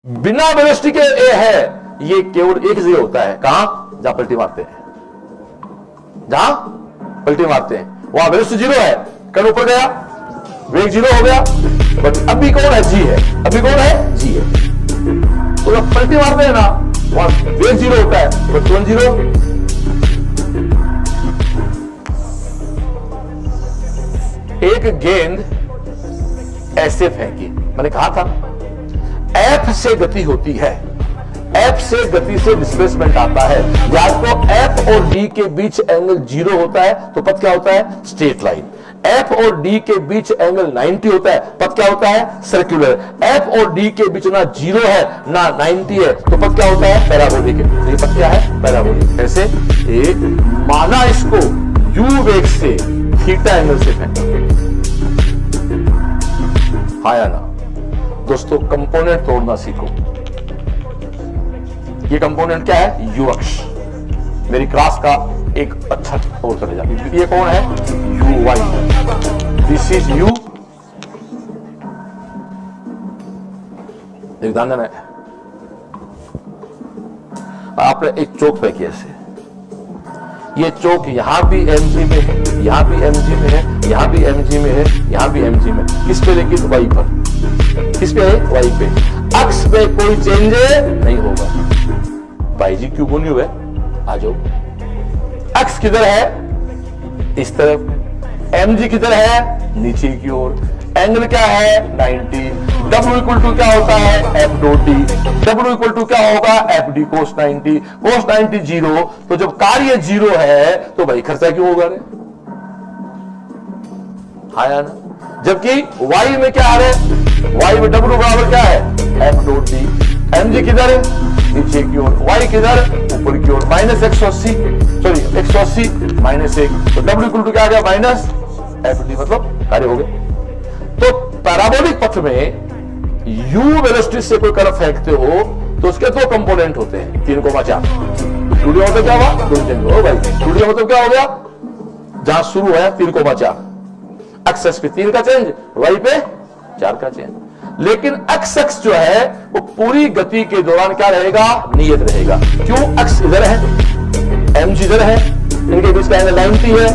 बिना वेलोसिटी के ए है, ये केवल एक जगह होता है। कहां? जहां पलटी मारते हैं, जहां पलटी मारते हैं वहां वेलोसिटी जीरो है। कण ऊपर गया, वेग जीरो हो गया, बट अभी कौन है? जी है। अभी कौन है? जी है। तो जब पलटी मारते हैं ना, वहां वेग जीरो होता है, बट तुरंत जीरो। एक गेंद ऐसे फेंकी, मैंने कहा था एफ से गति होती है, एफ से गति से डिस्प्लेसमेंट आता है। जब को एफ और डी के बीच एंगल जीरो होता है तो पथ क्या होता है? Straight line. एफ और डी के बीच एंगल 90 होता है, पथ क्या होता है? सर्कुलर। एफ और डी के बीच ना जीरो है ना 90 है तो पथ क्या होता है? पैराबोलिक। तो ये पथ क्या है? पैराबोलिक। कैसे? एक माना इसको यू वेग से थीटा एंगल से फेंका, हाँ या ना? दोस्तों कंपोनेंट तोड़ना सीखो। ये कंपोनेंट क्या है? यू अक्ष। मेरी क्लास का एक अच्छा और चले जाती। ये कौन है? U Y. This is U. ध्यान देना, आपने एक चौक फेंकी ऐसे, ये चौक यहां भी एमजी में है, यहां भी एमजी में है, यहां भी एमजी में है, यहां भी एमजी में। किस पे? लेकिन वाई पर। किस पे है? वाई पे। अक्ष पे कोई चेंज नहीं होगा। भाई जी क्यों नहीं हुए? आ जाओ। अक्ष किधर है? इस तरफ। एमजी किधर है? नीचे की ओर। एंगल क्या है? 90। W इक्वल टू क्या होता है? F dot D. W equal to क्या होगा? F D cos 90। Cos 90 zero. तो जब कार्य जीरो है तो भाई खर्चा क्यों होगा रे? हाँ या ना? जबकि y में क्या आ रहा है? y में W बराबर क्या है? F dot D. mg किधर है? नीचे की ओर। y किधर? ऊपर की ओर। Minus 180, sorry 180 minus 1। तो W इक्वल टू क्या आ गया? माइनस एफ डी, मतलब कार्य हो गया। तो पैराबोलिक पथ में u वेलोसिटी से कोई कण फेंकते हो तो उसके दो कंपोनेंट होते हैं, 3,4। स्टूडियो मतलब क्या हुआ? दो चेंज हो भाई। स्टूडियो मतलब क्या हो गया? जहां शुरू है 3,4, एक्स पे 3 का चेंज, वाई पे 4 का चेंज। लेकिन एक्स जो है वो पूरी गति के दौरान क्या रहेगा? नियत रहेगा। क्यों? एक्स इधर है, एम इधर है, इनके बीच का एंगल 90 है।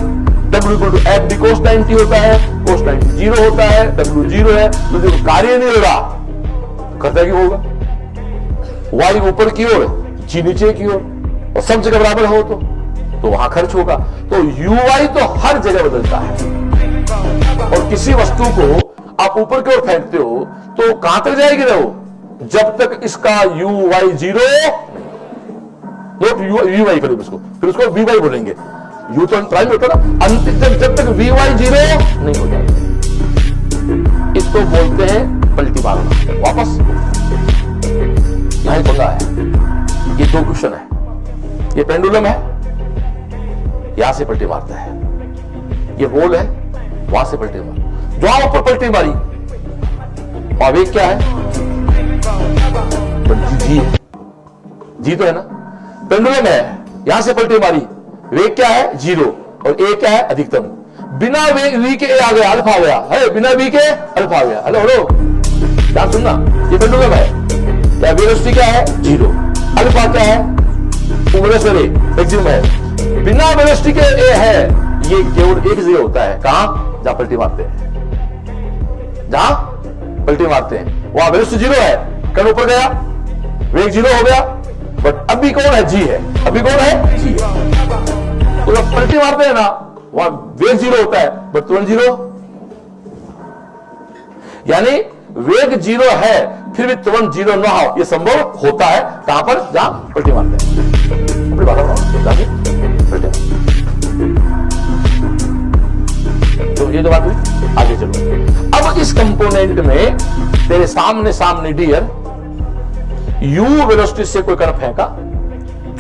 W equal to F D cos 90 होता है, कोस 90 जीरो होता है, W जीरो है। तो जो कार्य नहीं हो रहा खर्चा क्यों होगा? Y ऊपर की ओर, G नीचे की ओर, और सब जगह बराबर हो तो वहां खर्च होगा। तो UY तो हर जगह बदलता है। और किसी वस्तु को आप ऊपर की ओर फेंकते हो तो कहां तक जाएगी ना वो? जब तक इसका UY जीरो, नोट UY करेंगे उसको, फिर उसको VY बोलेंगे। यू तो प्राइम होता ना, अंतिम जब तक VY जीरो नहीं हो जाता, इसको बोलते हैं पलटी मारना। वापस यहां पता है, ये दो क्वेश्चन है। ये पेंडुलम है, यहां से पलटी मारता है। ये बॉल है, वहां से पलटी मार, जो आप ऊपर पलटी मारी और वेग क्या है? जी है, जी तो है ना। पेंडुलम है, यहां से पलटी मारी, वेग क्या है? जीरो, और ए क्या है? अधिकतम। बिना वेग वी के ए आ गया, अल्फा आ गया है, बिना वी के अल्फा आ गया। हेलो हेलो, क्या सुनना? ये पेंडुलम है, क्या वेलोसिटी क्या है? जीरो। अल्फा क्या है? मैक्सिमम है। बिना वेलोसिटी के ए है, ये केवल एक जगह होता है। कहां? जहां पलटी मारते हैं, जहां पलटी मारते हैं वहां वेलोसिटी जीरो है। कण ऊपर गया, वेग जीरो हो गया, बट अभी कौन है? जी है। अभी कौन है? जी है। तो जब पलटी मारते हैं ना, वहां वेग जीरो होता है, बट तुरंत जीरो। यानी वेग जीरो है फिर भी तुरंत जीरो ना हो, यह संभव होता है। कहां पर? जहां पलटी मारते हैं। अपनी बात पलटी। तो ये तो बात हुई। आगे चलो। अब इस कंपोनेंट में तेरे सामने सामने डियर यू वेलोसिटी से कोई कण फेंका,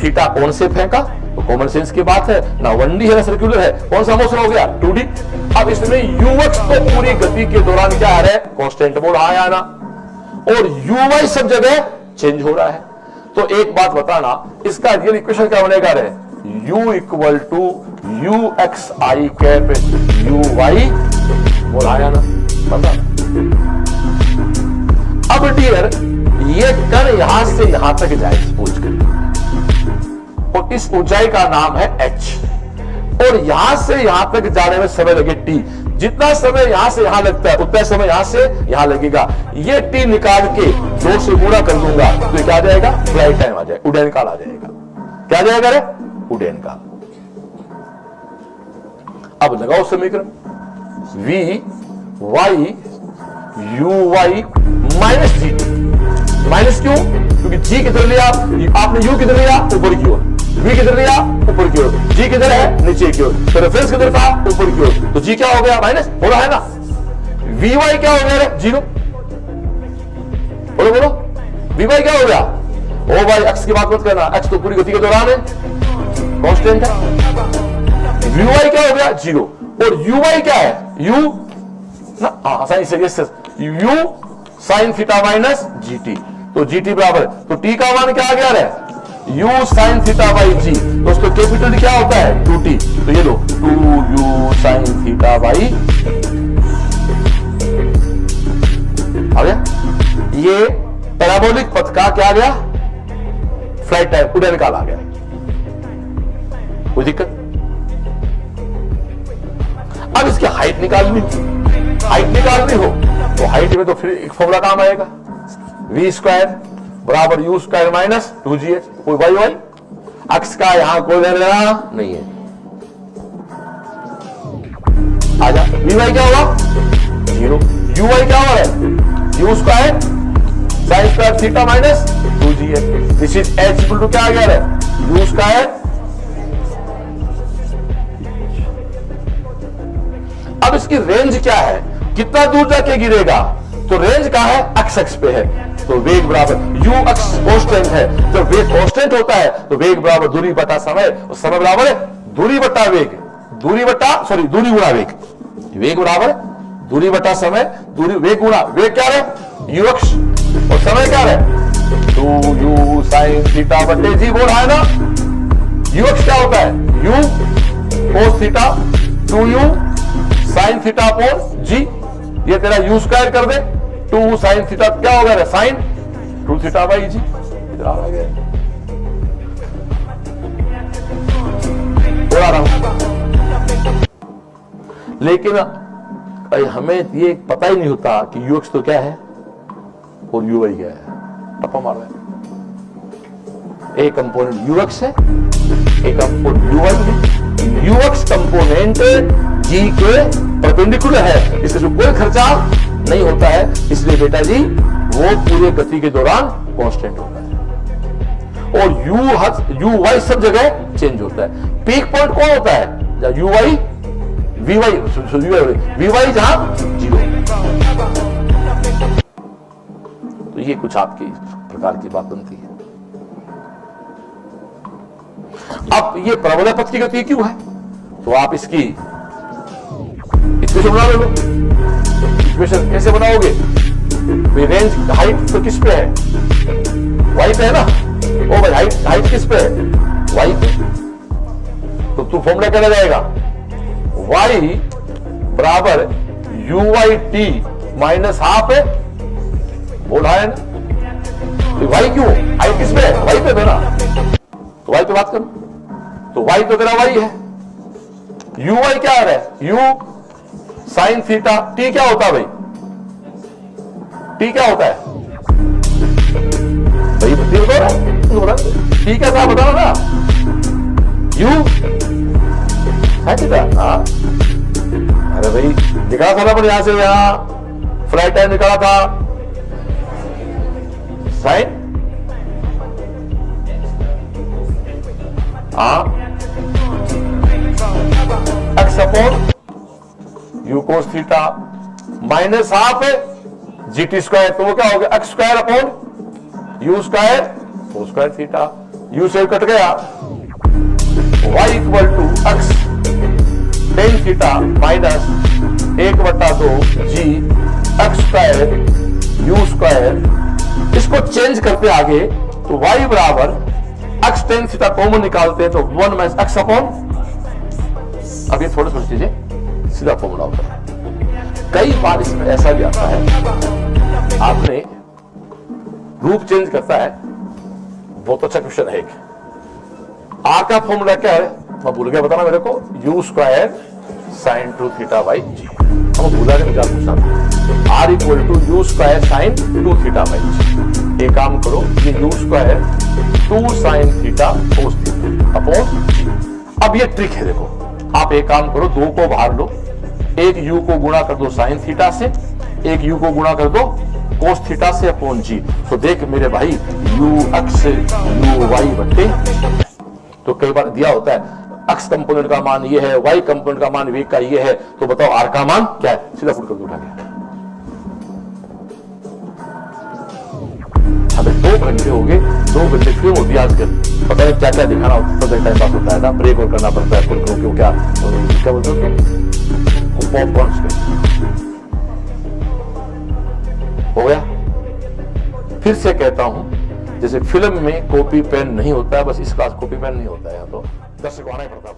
थीटा कौन से फेंका? तो कॉमन सेंस की बात है ना, 1D है ना सर्कुलर है। कौन सा मोशन हो गया? 2D। अब इसमें यूएक्स तो पूरी गति के दौरान क्या आ रहा है? कांस्टेंट बोल रहा है आना, और यूवाई सब जगह चेंज हो रहा है। तो एक बात बताना, इसका रियल इक्वेशन क्या बनेगा रे? U equal to U X I cap U Y, बोल आया ना? बता। अब डियर ये कण यहां से यहां तक जाए सपोज करिए, और इस ऊंचाई का नाम है h, और यहां से यहां तक जाने में समय लगे t। जितना समय यहां से यहां लगता है उतना समय यहां से यहां लगेगा। ये t निकाल के 2 से गुणा कर दूंगा तो ये क्या आ जाएगा, फ्लाइट टाइम आ जाएगा, उड़ान काल आ जाएगा। क्या आ जाएगा रे, उड़ान काल। अब लगाओ समीकरण, v y u y minus g. Minus क्यों, क्योंकि g किधर लिया आपने, u किधर लिया ऊपर की ओर, v किधर लिया ऊपर की ओर, g किधर है नीचे की ओर, तो रेफरेंस किधर था ऊपर की ओर, तो g क्या हो गया माइनस, हो रहा है ना। vy क्या हो गया, जीरो। बोलो बोलो, vy क्या हो गया, ओ भाई एक्स की बात मत करना, एक्स तो पूरी गति के दौरान है, कांस्टेंट है। vy क्या हो गया, जीरो। और uy क्या है, u ना साइन से u sine theta minus gt, तो gt बराबर, तो t का मान क्या आ गया रे, u sine theta by g, तो उसको कैपिटल क्या होता है 2t, तो ये लो 2u साइन थीटा बाई आ गया। ये पैराबोलिक पथ का क्या आ गया, फ्लाइट टाइम उड़ान काल आ गया। कोई दिक्कत। अब इसकी हाइट निकालनी हो तो हाइट में तो फिर एक फॉर्मूला काम आएगा, v स्क्वायर बराबर u स्क्वायर माइनस 2gh। कोई वाई वाई अक्स का यहां कोई लेना नहीं है, आजा। vy क्या होगा, जीरो। uy क्या हो रहा है, u square sine square theta minus 2gh। This is h equal to क्या आ गया है, u स्क्वायर। अब इसकी रेंज क्या है, कितना दूर जाके गिरेगा, तो रेंज का है एक्स एक्स पे है, तो वेग बराबर यू एक्स कांस्टेंट है। जब वेग कांस्टेंट होता है तो वेग बराबर दूरी बटा समय, और समय बराबर है दूरी बटा वेग, दूरी गुणा वेग। वेग बराबर दूरी बटा समय, दूरी वेग गुणा वेग क्या है यू एक्स, और समय क्या है 2u साइन थीटा बटे जी। बोल रहा है ना, यू एक्स क्या होता है, u cos theta 2u sine theta upon g. ये तेरा u स्क्वायर कर दे, 2 साइन थीटा क्या होगा, साइन 2 थीटा बाई जी। इधर आ गया, बोला रहा हूं। लेकिन हमें ये पता ही नहीं होता कि ux तो क्या है और uy क्या है। टप्पा मार रहे हैं, एक कंपोनेंट ux है, एक कंपोनेंट uy है। ux कंपोनेंट g के परपेंडिकुलर है, इससे जो कोई खर्चा नहीं होता है, इसलिए बेटा जी वो पूरे गति के दौरान कांस्टेंट होता है। और u y सब जगह चेंज होता है। पीक पॉइंट कौन होता है, जहां u y v y जहां जीरो। तो ये कुछ आपकी प्रकार की बात बनती है। अब ये परवलय पथ की गति क्यों है, तो आप इसकी इक्वेशन बना लो। इक्वेशन कैसे बनाओगे, रेंज हाइट तो किस पे है, y पे है ना। ओ भाई हाइट किस पे है, y पे, तो तू फॉर्मूला क्या जाएगा, y बराबर uy माइनस हाफ है। बोल रहा है ना, तो y क्यों, हाइट किस पे है, y पे ना, तो y पे बात करो, तो y तो तेरा y है। uy क्या आ रहा है, u साइन थीटा, t क्या होता है भाई, t क्या होता है भाई, बता t क्या था, बताओ ना। u साइन थीटा, हाँ अरे भाई निकाला था ना, पर यहां से यहां फ्लाइट टाइम निकाला था, sine X upon U cos theta minus half G T square, तो वो क्या हो गया X square upon U square cos square theta. U से कट गया, y equal to X tan theta minus 1/2 G X square U square. इसको change करते आगे तो y बराबर एक्स टेन थीटा कॉमन निकालते हैं तो 1 माइनस एक्स अपॉन, अब ये थोड़ी थोड़ी चीजें सीधा फॉर्मूला होता है। कई बार इसमें ऐसा भी आता है, आपने रूप चेंज करता है? बहुत अच्छा क्वेश्चन है एक। आर का फॉर्मूला क्या है? मैं भूल गया बताना मेरे को, u square sine 2 theta by g. हम भूला के निकाल पूछना था। R equal to u square sine 2 theta by g. एक काम करो, ये u square 2 sine theta cos theta upon g. अब ये ट्रिक है, देखो आप एक काम करो, 2 को बाहर लो, एक u को गुणा कर दो साइन थीटा से, एक u को गुणा कर दो कोस थीटा से अपॉन जी। तो देख मेरे भाई, u अक्ष u y बटे, तो कई बार दिया होता है अक्स कंपोनेंट का मान ये है, y कंपोनेंट का मान वेग का ये है, तो बताओ r का मान क्या है? सीधा फुट करके उठा के। हमें 2 घंटे हो गए, 2 घंटे क्यों होती है आजकल? पता नहीं क्या क्या दिखाना होता है, टाइम पास होता है ना, ब्रेक और करना पड़ता है क्यों क्या बोलते हो, पॉपकॉर्न हो गया। फिर से कहता हूं, जैसे फिल्म में कॉपी पेन नहीं होता है, बस इस क्लास कॉपी पेन नहीं होता है, तो दर्शक आना ही पड़ता है।